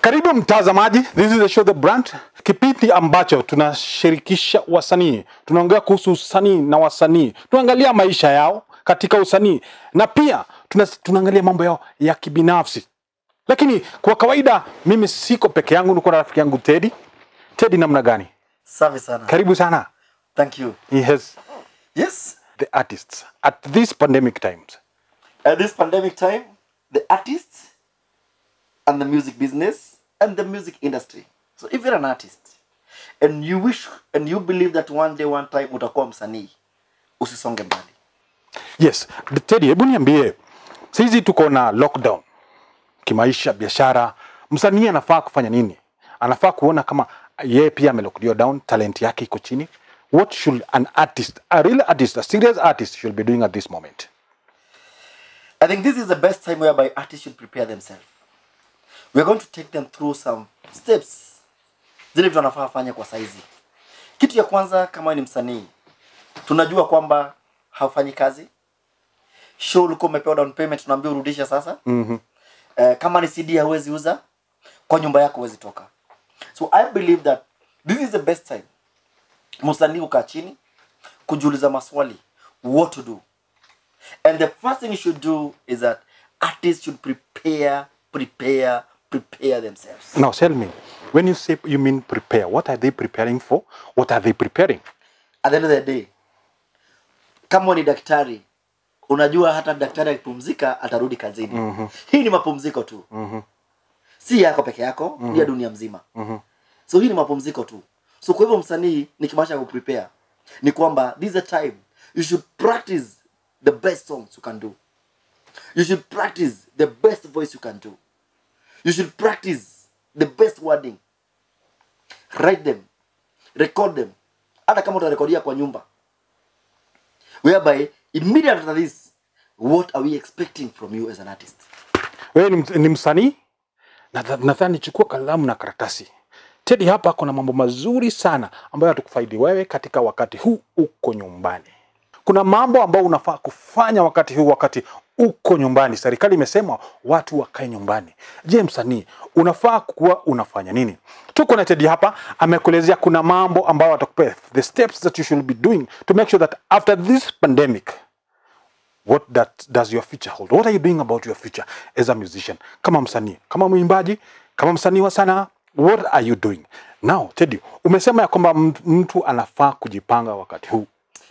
Karibu mtazamaji, this is the show The Brand. Kipindi ambacho tunashirikisha wasanii. Tunaongea kuhusu usanii na wasanii. Tunaangalia maisha yao katika usanii na pia tunaangalia mambo yao ya kibinafsi. Lakini kwa kawaida mimi siko peke yangu, niko na rafiki yangu Teddy. Teddy, namna gani? Safi sana. Karibu sana. Thank you. Yes. The artists at these pandemic times. At this pandemic time, the artists and the music business and the music industry. So if you're an artist and you wish and you believe that one day, one time utakuwa msanii, usisonge mbali. Yes, Teddy, hebu niambie, sisi tuko na lockdown. Kimaisha, biashara, msanii anafaa kufanya nini? Anafaa kuona kama yeye pia amelocked down, talent yake iko chini. What should an artist, a real artist, a serious artist should be doing at this moment? I think this is the best time whereby artists should prepare themselves. We're going to take them through some steps. Zile vitu wanafaa fanya kwa saizi. Kitu ya kwanza, kama ni msanii, tunajua kwamba haufanyi kazi. Show ulikuwa umepewa down payment, tunaambia urudishe sasa. Kama ni CD hauwezi uza, kwa nyumba yako huwezi toka. So I believe that this is the best time. Msanii ukaa chini, kujiuliza maswali, what to do. And the first thing you should do is that artists should prepare themselves. Now tell me, when you say you mean prepare, what are they preparing for? What are they preparing? At the end of the day, kama ni daktari, unajua hata daktari akipumzika atarudi kazini. Hii ni mapumziko tu. Si yako peke yako, ni ya dunia mzima. So hii ni mapumziko tu. So kwa hivyo msanii nikimaanisha kuprepare ni kwamba this is a time you should practice the best songs you can do. You should practice the best voice you can do. You should practice the best wording. Write them. Record them. Hata kama utarekodia kwa nyumba. Whereby, immediately after this, what are we expecting from you as an artist? Wewe ni msanii? Nadhani chukua kalamu na karatasi. Teddy hapa kuna mambo mazuri sana ambayo yatakufaidi wewe katika wakati huu uko nyumbani. Kuna mambo ambayo unafaa kufanya wakati huu, wakati uko nyumbani. Serikali imesema watu wakae nyumbani. Je, msanii unafaa kuwa unafanya nini? Tuko na Teddy hapa, amekuelezea kuna mambo ambayo atakupea, the steps that you should be doing to make sure that after this pandemic, what does your future hold? What are you doing about your future as a musician? Kama msanii, kama mwimbaji, kama msanii wa sanaa, what are you doing? Now, Teddy, umesema ya kwamba mtu anafaa kujipanga wakati huu.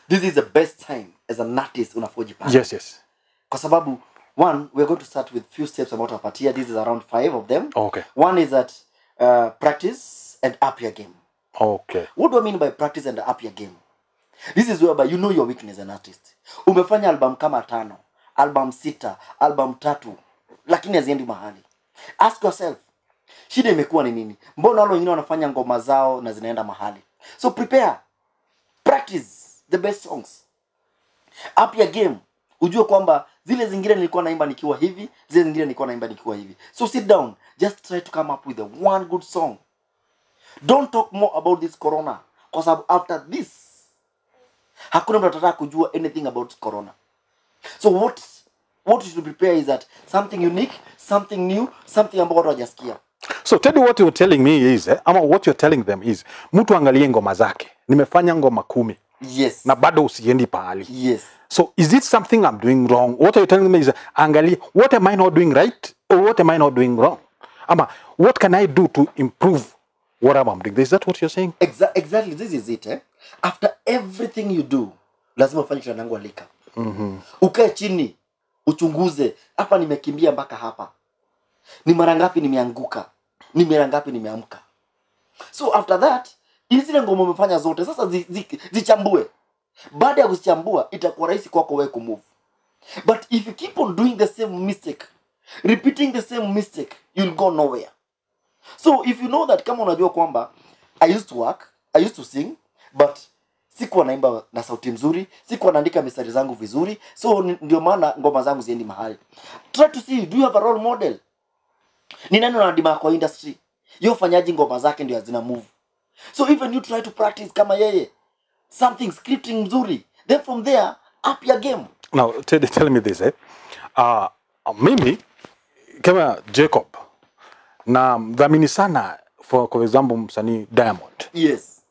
This is the best time as an artist unafaa kujipanga. Yes. Kwa sababu, one, we're going to start with few steps about our part here. This is around 5 of them. Okay. One is that practice and up your game. Okay. What do I mean by practice and up your game? This is whereby you know your weakness as an artist. Umefanya album kama 5, album 6, album 3, lakini haziendi mahali. Ask yourself, shida imekuwa ni nini? Mbona wale wengine wanafanya ngoma zao na zinaenda mahali? So prepare. Practice the best songs. Up your game. Ujue kwamba zile zingine nilikuwa naimba nikiwa hivi, zile zingine nilikuwa naimba nikiwa hivi. So sit down, just try to come up with the one good song. Don't talk more about this corona, because after this hakuna mtu atataka kujua anything about corona. So what you should prepare is that something unique, something new, something ambao watu hawajasikia. So Teddy, what you're telling me is, ama what you're telling them is, mtu angalie ngoma zake. Nimefanya ngoma 10. Yes. Na bado usiendi pahali. Yes. So is it something I'm doing wrong? What are you telling me is, angalie, what am I not doing right? Or what am I not doing wrong? Ama, what can I do to improve what I'm doing? Is that what you're saying? Exactly, this is it. After everything you do, lazima ufanye kitu nangu alika. Ukae chini, uchunguze, hapa nimekimbia mpaka hapa. Ni mara ngapi nimeanguka? Ni mara ngapi nimeamka? So after that, zile ngoma umefanya zote, sasa zichambue. Baada ya kuzichambua, itakuwa rahisi kwako wewe kumove. But if you keep on doing the same mistake, repeating the same mistake, you'll go nowhere. So if you know that, kama unajua kwamba I used to work, I used to sing, but sikuwa naimba na sauti nzuri, sikuwa naandika mistari zangu vizuri, so ndio maana ngoma zangu ziendi mahali. Try to see, do you have a role model? Ni nani unadima kwa industry? Yeye fanyaji ngoma zake ndio zina move. So even you try to practice kama yeye, something scripting nzuri, then from there up your game. Now tell me this, mimi kama Jacob na mdhamini sana for example msanii Diamond. Yes.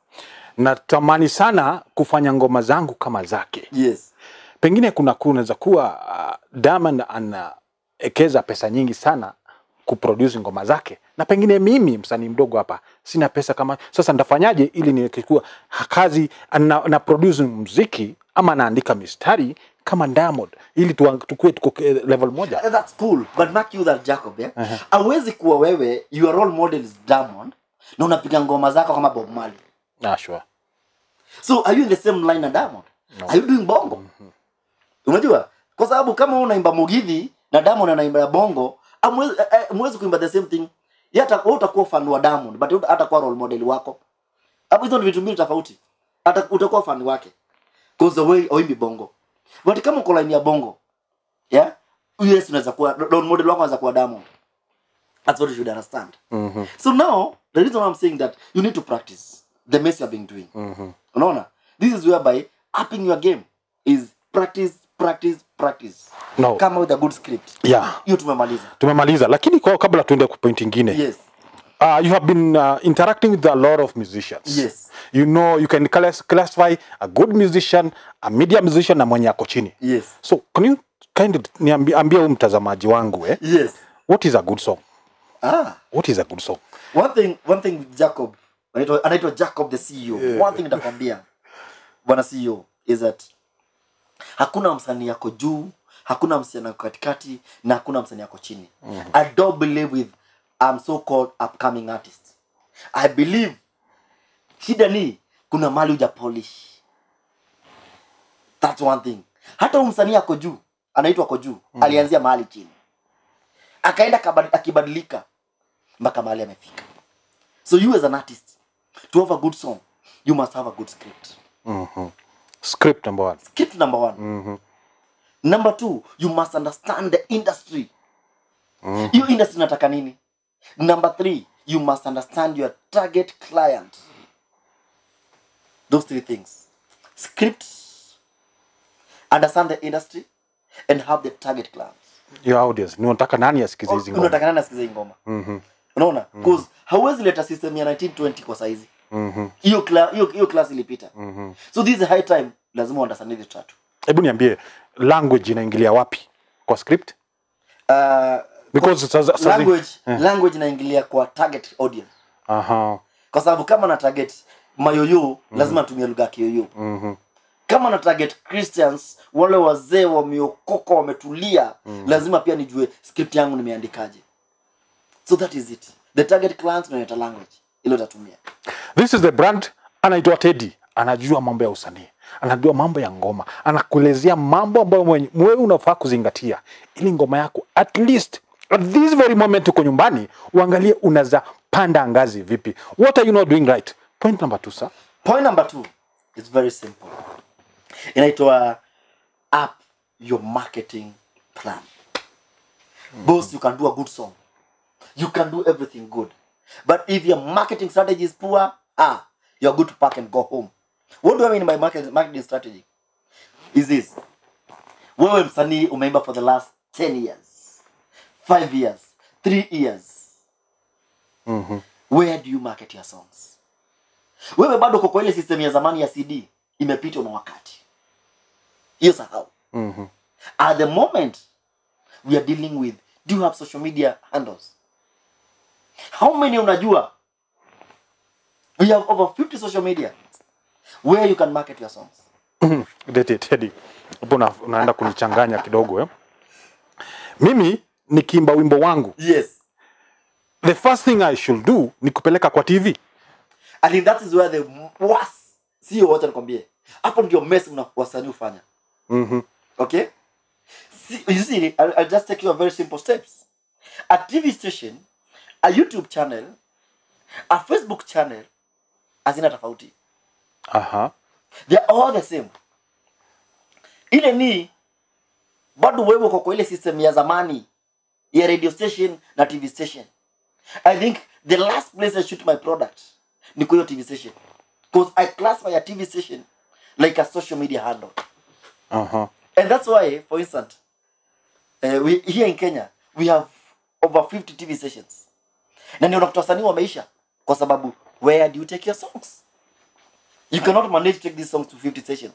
Natamani sana kufanya ngoma zangu kama zake. Yes. Pengine kunaweza kuwa Diamond anaekeza pesa nyingi sana kuproduce ngoma zake, na pengine mimi msanii mdogo hapa sina pesa kama. Sasa ndafanyaje ili nikikuwa kazi na produce muziki ama naandika mistari kama Diamond ili tukue tuko level moja? That's cool, but mark you that Jacob, yeah? Hawezi kuwa wewe your role model is Diamond na unapiga ngoma zako kama Bob Marley. Sure. So are you in the same line na Diamond? No. Are you doing bongo? Unajua? Kwa sababu kama unaimba Mugithi na Diamond anaimba bongo, amwezi kuimba the same thing. Yata wewe utakuwa fan wa Diamond, but hatakuwa role model wako. Hapo hizo ni vitu mbili tofauti. Hata utakuwa fan wake. Because the way oimbi bongo. But kama uko line ya bongo, yeah? Yes, unaweza kuwa role model wako anaweza kuwa Diamond. That's what you should understand. So now, the reason I'm saying that you need to practice the mess you have been doing. Unaona? This is whereby upping your game is practice. No. Come with a good script. Yeah. Hiyo tumemaliza. Lakini kabla tuende kwa point nyingine. Yes. You have been interacting with a lot of musicians. Yes. You know, you can classify a good musician, a medium musician na mwenye ako chini. Yes. So can you kind of niambia huyu mtazamaji wangu Yes. What is a good song? What is a good song? One thing Jacob, anaitwa Jacob the CEO. Yeah. One thing nitakwambia bwana CEO is that hakuna msanii yako juu, hakuna msanii yako katikati, na hakuna msanii yako chini. I don't believe with so-called upcoming artists. I believe shida ni kuna mali uja polish. That's one thing. Hata msanii yako juu, anaitwa kwa juu, alianzia mahali chini. Akaenda akibadilika mpaka mahali amefika. So you as an artist, to have a good song, you must have a good script. Script number one. Script number one. Number two, you must understand the industry. Your industry nataka nini? Number three, you must understand your target client. Those three things. Script, understand the industry, and have the target client. Your audience. Ni unataka nani asikize hizi ngoma? Unataka nani asikize hizi ngoma? Unaona? Because hauwezi leta system ya 1920 kwa saizi. Hiyo class ilipita. So this is a high time, lazima understand hizo tatu. Hebu niambie, language inaingilia wapi kwa script? Because language inaingilia kwa target audience. Kwa sababu kama na target mayoyo, lazima tumie lugha ya kiyoyo. Kama na target Christians, wale wazee wameokoka wametulia, lazima pia nijue script yangu nimeandikaje. So that is it. The target client na the language ile utatumia. This is the brand, anaitwa Teddy. Anajua mambo ya usanii, anajua mambo ya ngoma, anakuelezea mambo ambayo wewe unafaa kuzingatia ili ngoma yako at least at this very moment uko nyumbani uangalie unaweza panda ngazi vipi. What are you not doing right? Point number 2, sir. Point number 2 is very simple. Inaitwa up your marketing plan. Boss, you can do a good song. You can do everything good. But if your marketing strategy is poor, you're good to pack and go home. What do I mean by marketing strategy? Is this. Wewe msanii umeimba for the last 10 years, 5 years, 3 years. Where do you market your songs? Wewe bado kwa ile system ya zamani ya CD, imepitwa na wakati. Hiyo sahau. At the moment we are dealing with, do you have social media handles? How many unajua? We have over 50 social media where you can market your songs. Teddy, hapo unaenda kunichanganya kidogo Mimi nikiimba wimbo wangu. Yes. The first thing I should do ni kupeleka kwa TV. I think that is where the worst. Sio wote nikwambie. Hapo ndio mess wasanii ufanya. Okay? You see, I'll just take you a very simple steps. A TV station, a YouTube channel, a Facebook channel, hazina tofauti. They're all the same. Ile ni bado wewe kwa ile system ya zamani ya radio station na TV station. I think the last place I shoot my product ni kwa TV station, because I classify a TV station like a social media handle. And that's why, for instance, we here in Kenya we have over 50 TV stations. Na ndio unakuta wasanii wameisha kwa sababu where do you take your songs? You cannot manage to take these songs to 50 sessions.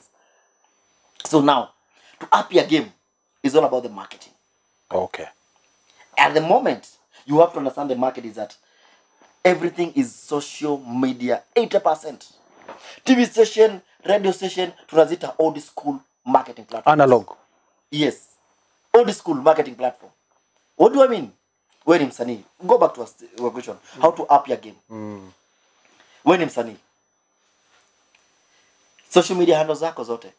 So now, to up your game is all about the marketing. Okay. At the moment, you have to understand the market is that everything is social media 80%. TV station, radio station, tunazita old school marketing platform. Analog. Yes. Old school marketing platform. What do I mean? When msanii, go back to our question. How to up your game. When msanii, social media handles zako zote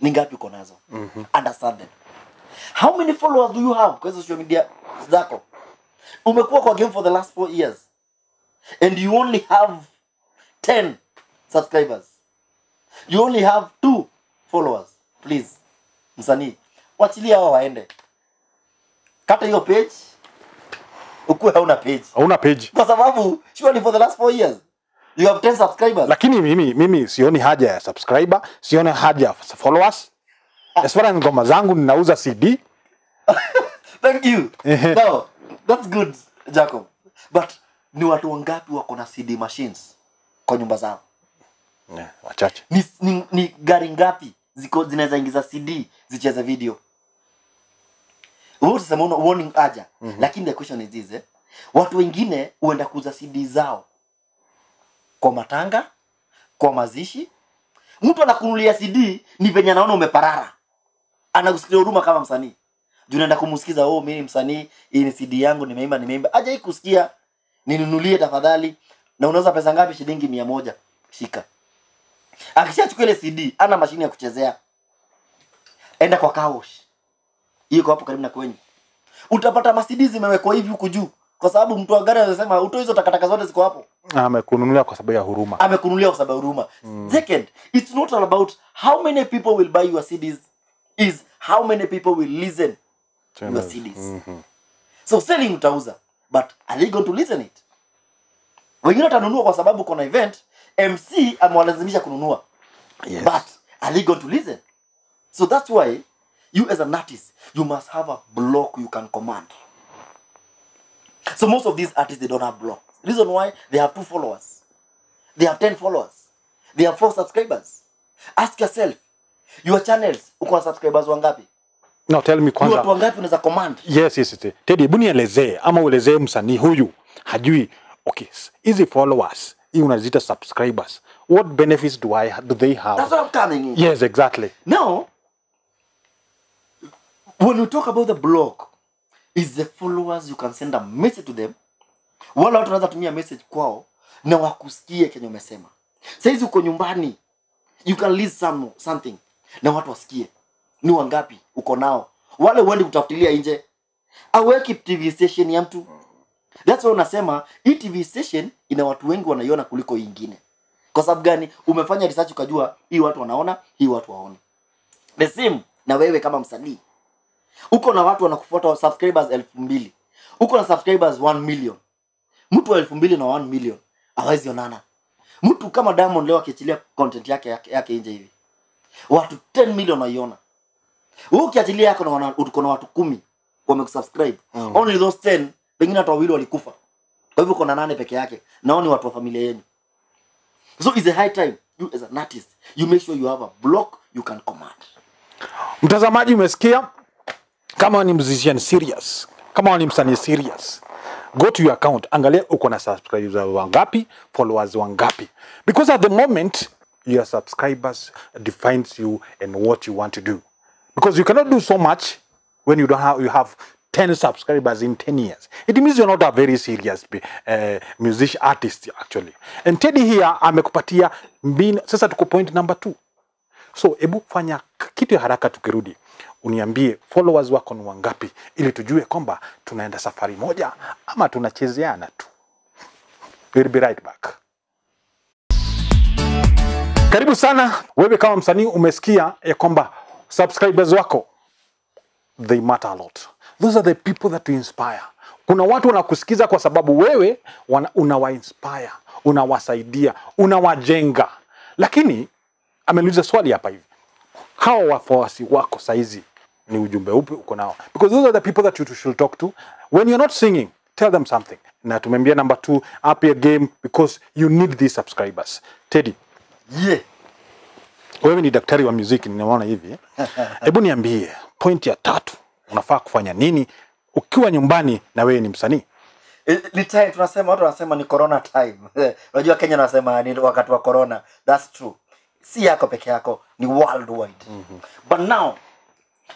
ni ngapi uko nazo? Understand them. How many followers do you have kwa social media zako? Umekuwa kwa game for the last 4 years and you only have 10 subscribers. You only have 2 followers. Please, msanii, wachilia hao waende. Kata hiyo page. Ukuwe hauna page. Hauna page. Kwa sababu surely for the last 4 years you have 10 subscribers. Lakini mimi sioni haja ya subscriber, sioni haja ya followers. As far as ngoma zangu ninauza CD. Thank you. No, that's good, Jacob. But ni watu wangapi wako na CD machines kwa nyumba zao? Wachache. Ni gari ngapi zinaweza ingiza CD zicheze video? Wewe unasema una warning aja. Lakini the question is this, watu wengine huenda kuuza CD zao kwa matanga, kwa mazishi. Mtu anakunulia CD ni venye anaona umeparara. Anakusikia huruma kama msanii. Juu unaenda kumsikiza, mimi ni msanii, hii ni CD yangu nimeimba. Aje hii kusikia, ninunulie tafadhali. Na unauza pesa ngapi? Shilingi 100. Shika. Akishachukua ile CD, ana mashine ya kuchezea. Enda kwa kaosh. Hiyo hapo karibu na kwenye. Utapata ma-CD zimewekwa hivi huku juu. Kwa sababu mtu wa gari anasema utoe hizo takataka zote ziko hapo. Amekununulia kwa sababu ya huruma. Amekununulia kwa sababu ya huruma. Second, it's not all about how many people will buy your CDs, is how many people will listen to your CDs. So selling utauza, but are they going to listen it? Wengine watanunua kwa sababu kuna event, MC amewalazimisha kununua. Yes. But are they going to listen? So that's why you as an artist, you must have a block you can command. So most of these artists, they don't have blocks. Reason why? They have 2 followers. They have 10 followers. They have 4 subscribers. Ask yourself, your channels, uko na subscribers wangapi? No, tell me kwanza. Watu wangapi unaweza command? Yes. Teddy, hebu nielezee ama uelezee msanii huyu hajui, okay, hizi followers, hii unaziita subscribers. What benefits do they have? That's what I'm coming in. Yes, exactly. Now, when we talk about the blog, is the followers, you can send a message to them. Wala watu wanaweza tumia message kwao na wakusikie kenye umesema. Saizi uko nyumbani, you can listen something na watu wasikie. Ni wangapi uko nao? Wale uende kutafutilia nje. Aweki TV station ya mtu. That's why unasema hii TV station ina watu wengi wanaiona kuliko ingine. Kwa sababu gani? Umefanya research ukajua hii watu wanaona, hii watu waone. The same na wewe kama msanii. Uko na watu wanakufuata subscribers 2,000. Uko na subscribers 1 million. Mtu wa 2,000 na 1 million hawezi onana. Mtu kama Diamond leo akiachilia content yake nje hivi, watu 10 million waiona. Wewe ukiachilia yako na uko na watu 10 wamekusubscribe. Only those 10, pengine watu 2 walikufa. Kwa hivyo uko na 8 peke yake. Nao ni watu wa familia yenu. So it's a high time you as an artist, you make sure you have a block you can command. Mtazamaji, umesikia? Kama ni musician serious, kama ni msanii serious, go to your account, angalia uko na subscribers wangapi, followers wangapi. Because at the moment, your subscribers defines you and what you want to do. Because you cannot do so much when you have 10 subscribers in 10 years. It means you're not a very serious musician artist actually. And Teddy here amekupatia mbinu. Sasa tuko point number 2. So ebu fanya kitu ya haraka tukirudi. Uniambie followers wako ni wangapi ili tujue kwamba tunaenda safari moja ama tunachezeana tu. We'll be right back. Karibu sana. Wewe kama msanii umesikia ya kwamba subscribers wako, they matter a lot. Those are the people that you inspire. Kuna watu wanakusikiza kwa sababu wewe unawa-inspire, unawasaidia, unawajenga. Lakini ameniuliza swali hapa hivi. Hao wafuasi wako saizi ni ujumbe upi uko nao? Because those are the people that you should talk to when you're not singing. tell them something. Na tumembia number 2, up your game because you need these subscribers. Teddy, Yeah. wewe ni daktari wa muziki, ninaona hivi. Hebu niambie, point ya 3, unafaa kufanya nini ukiwa nyumbani na wewe ni msanii? Ni time tunasema, watu wanasema ni corona time. Unajua Kenya wanasema ni wakati wa corona. That's true. Si yako peke yako, ni worldwide. But now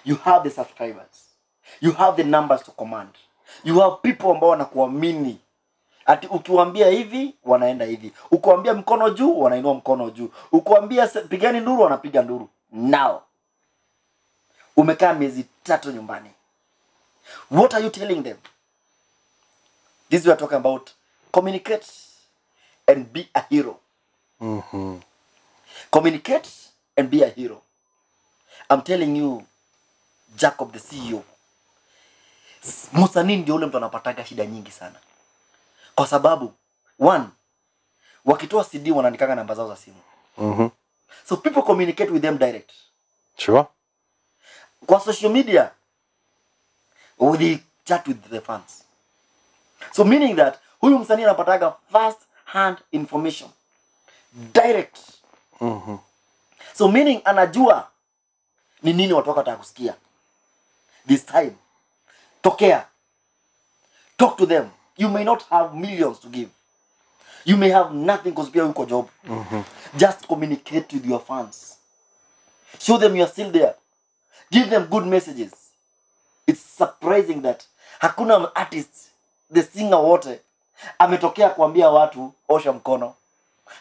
you have the subscribers. You have the numbers to command. You have people ambao wanakuamini. Ati ukiwaambia hivi wanaenda hivi. Ukiwaambia mkono juu wanainua mkono juu. Ukiwaambia pigani nduru wanapiga nduru. Now umekaa miezi 3 nyumbani. What are you telling them? This we are talking about communicate and be a hero. Communicate and be a hero. I'm telling you, Jacob the CEO, msanii ndio ule mtu anapataga shida nyingi sana. Kwa sababu 1, wakitoa CD wanaandikaga namba zao za simu. So people communicate with them direct. Sure. Kwa social media, they chat with the fans. So meaning that huyu msanii anapataga first hand information direct. So meaning anajua ni nini watu wataka kusikia. This time tokea, talk to them. You may not have millions to give, you may have nothing because pia uko job. Just communicate with your fans, show them you are still there, give them good messages. It's surprising that hakuna artist, the singer wote ametokea kuambia watu osha mkono.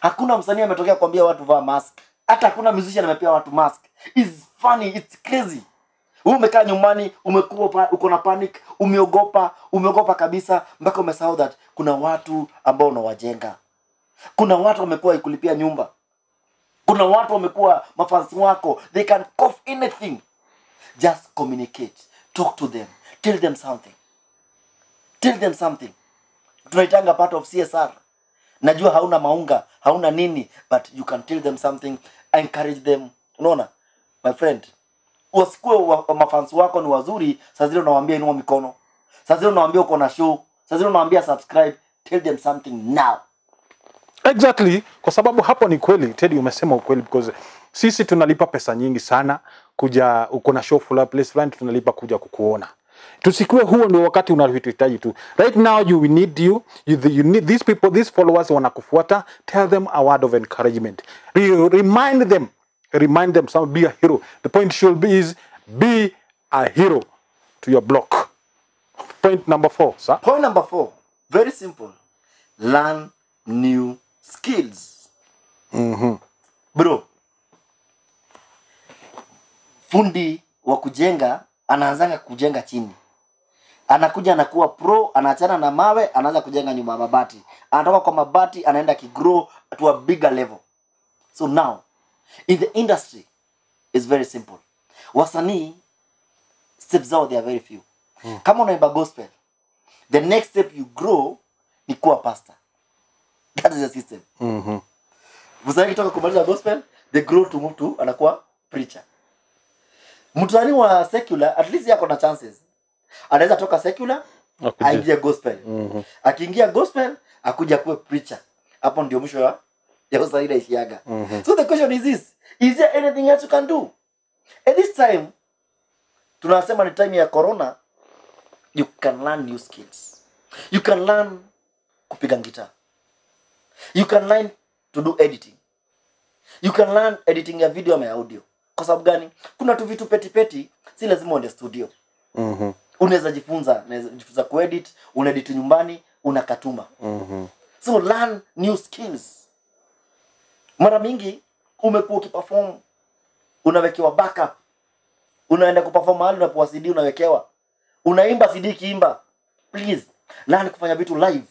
Hakuna msanii ametokea kuambia watu vaa mask. Hata hakuna musician amepea watu mask. It's funny, it's crazy. Wewe umekaa nyumbani, umekuwa uko na panic, umeogopa kabisa mpaka umesahau that kuna watu ambao unawajenga. Kuna watu wamekuwa ikulipia nyumba. Kuna watu wamekuwa mafans wako. They can cough anything. Just communicate. Talk to them. Tell them something. Tell them something. Tunaitanga part of CSR. Najua hauna maunga, hauna nini, but you can tell them something, encourage them. Unaona? My friend, wasikue mafans wako ni wazuri, saa zile unawaambia inua mikono. Saa zile unawaambia uko na show, saa zile unawaambia subscribe, tell them something now. Exactly, kwa sababu hapo ni kweli. Teddy, umesema ukweli, because sisi tunalipa pesa nyingi sana kuja, uko na show fulani place fulani, tunalipa kuja kukuona. Tusikue huo ndio wakati unaohitaji tu. Right now you need you need these people, these followers wanakufuata. Tell them a word of encouragement. Remind them some, be a hero. The point should be is be a hero to your block. Point number 4, sir. Point number 4, very simple. Learn new skills. Bro, fundi wa kujenga anaanza kujenga chini. Anakuja anakuwa pro, anaachana na mawe, anaanza kujenga nyumba mabati. Anatoka kwa mabati anaenda kigrow to a bigger level. So now in the industry is very simple. Wasanii steps zao they are very few. Kama unaimba gospel, the next step you grow ni kuwa pastor. That is the system. Msanii kutoka kumaliza gospel, they grow to move to anakuwa preacher. Mtani wa secular at least yako na chances. Anaweza toka secular aingie gospel. Akiingia gospel akuja kuwa preacher. Hapo ndio mwisho ya usaida ishiaga. So the question is this, is there anything else you can do? At this time tunasema ni time ya corona, you can learn new skills. You can learn kupiga gitaa. You can learn to do editing. You can learn editing ya video ama audio. Kwa sababu gani? Kuna tu vitu peti si lazima uende studio. Unaweza jifunza kuedit, unaedit nyumbani, unakatuma. So learn new skills. Mara mingi umekuwa ukiperform, unawekewa backup. Unaenda kuperform mahali unapoa CD unawekewa. Unaimba CD kiimba. Please learn kufanya vitu live.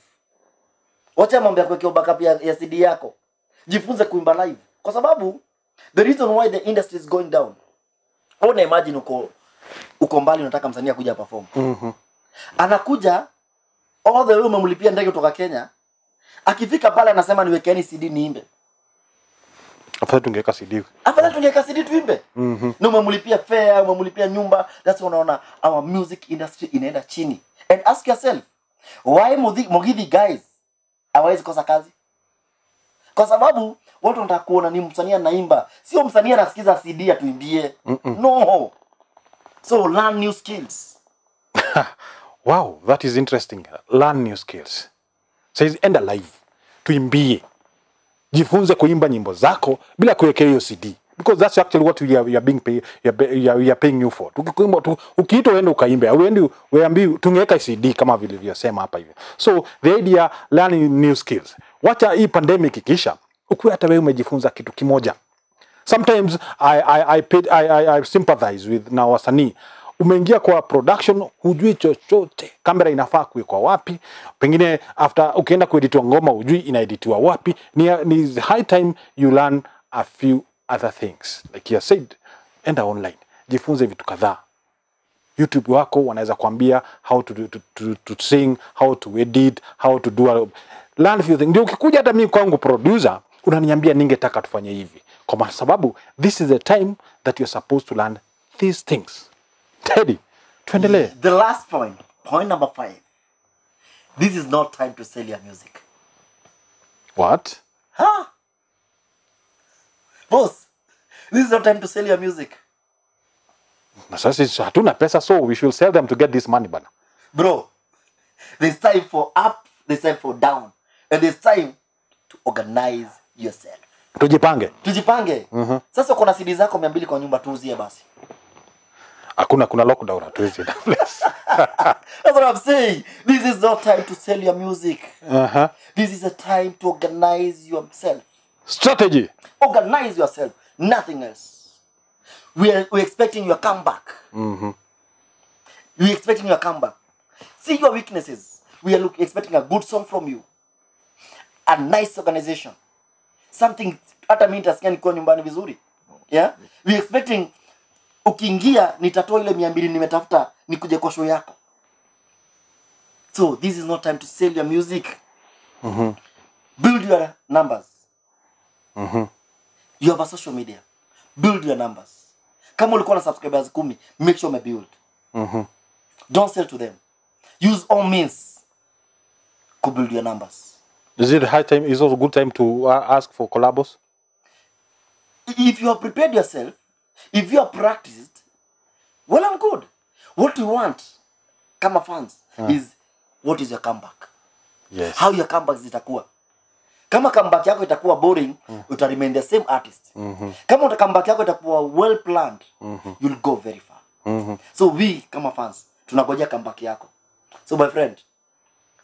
Wacha mambo ya kuwekewa backup ya CD yako. Jifunze kuimba live. Kwa sababu the reason why the industry is going down. Ona imagine uko mbali unataka msanii kuja perform. Anakuja all the way umemlipia ndege kutoka Kenya. Akifika pale anasema niwekeni CD niimbe. Afadhali tungeweka CD. Afadhali tungeweka CD tuimbe. Na umemlipia fare, umemlipia nyumba. That's why unaona our music industry inaenda chini. And ask yourself, Why Mugithi guys hawezi kosa kazi? Kwa sababu watu wanataka kuona ni msanii anaimba, sio msanii anasikiza CD atuimbie. No. So learn new skills. Wow, that is interesting. Learn new skills. Says enda live. Tuimbie. Jifunze kuimba nyimbo zako bila kuwekea hiyo CD. Because that's actually what we are being paid, we are paying you for. Ukiitwa uende ukaimbe, uende uambi tungeweka CD kama vile vyasema hapa hivi. So the idea learning new skills. Wacha hii pandemic ikisha, ukuwe hata wewe umejifunza kitu kimoja. Sometimes I sympathize with na wasanii. Umeingia kwa production, hujui chochote, kamera inafaa kuwekwa wapi, pengine after ukienda kueditiwa ngoma hujui inaeditiwa wapi. Ni high time you learn a few other things. Like you said, enda online, jifunze vitu kadhaa. YouTube wako wanaweza kuambia how to sing, how to edit, how to do learn few things. Ndio ukikuja hata mimi kwangu producer, unaniambia ningetaka tufanye hivi. Kwa sababu this is the time that you're supposed to learn these things. Teddy, tuendelee. The last point number 5. This is not time to sell your music. What? Huh? Boss, this is not time to sell your music. Na sasa hatuna pesa, so we should sell them to get this money bana. Bro, there's time for up, there's time for down, and there's time to organize yourself. Tujipange. Sasa kuna CD zako 200 kwa nyumba, tuuzie basi. Kuna lockdown hatuwezi that place. That's what I'm saying. This is not time to sell your music. This is a time to organize yourself. Strategy. Organize yourself. Nothing else. We're expecting your comeback. We're expecting your comeback. See your weaknesses. We are expecting a good song from you. A nice organization. Something hata mimi nitasikia niko nyumbani vizuri. Yeah? We're expecting ukiingia nitatoa ile 200 nimetafuta nikuje kwa show yako. So this is not time to sell your music. Build your numbers. You have a social media. Build your numbers. Kama ulikuwa na subscribers 10, make sure you build. Don't sell to them. Use all means to build your numbers. Is it high time? Is it a good time to ask for collabos? If you have prepared yourself, if you have practiced, well and good. What we want, kama fans, is what is your comeback? Yes. How your comeback zitakuwa. Kama comeback yako itakuwa boring, uta remain the same artist. Kama comeback yako itakuwa well planned, you'll go very far. So we, kama fans, tunagojea comeback yako. So my friend,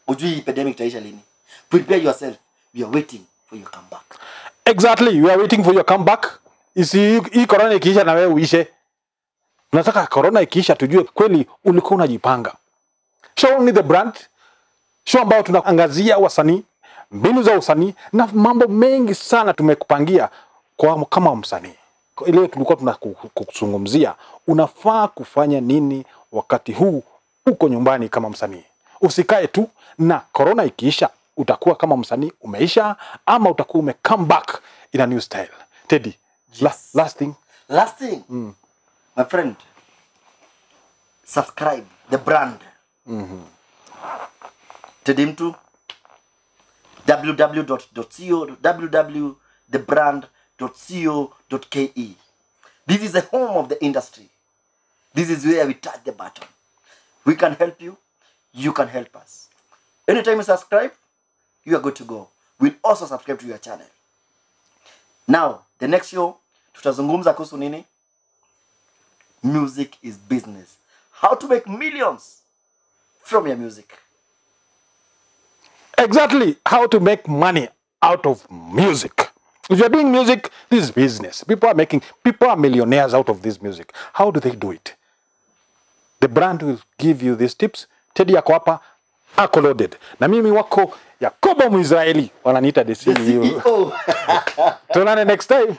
ujui pandemic taisha lini. Prepare yourself. We are waiting for your comeback. Exactly, we are waiting for your comeback. Hii corona ikiisha na wewe uishe. Nataka corona ikiisha tujue kweli ulikuwa unajipanga. Show me the brand. Show ambao tunaangazia wasanii, mbinu za usanii na mambo mengi sana tumekupangia kwa kama msanii. Ile tulikuwa tunakuzungumzia, unafaa kufanya nini wakati huu uko nyumbani kama msanii. Usikae tu na corona ikiisha utakuwa kama msanii umeisha ama utakuwa ume come back in a new style. Teddy, Yes. last thing. My friend, subscribe the brand. Teddy Mtu, www.thebrand.co.ke. This is the home of the industry. This is where we touch the button. We can help you. You can help us. Anytime you subscribe, you are good to go. We'll also subscribe to your channel. Now, the next show, tutazungumza kuhusu nini? Music is business. How to make millions from your music. Exactly, how to make money out of music. If you're doing music, this is business. People are millionaires out of this music. How do they do it? The brand will give you these tips. Teddy yako hapa, ako loaded. Na mimi wako Yakobo Mwisraeli, wananiita the CEO. Tuonane next time.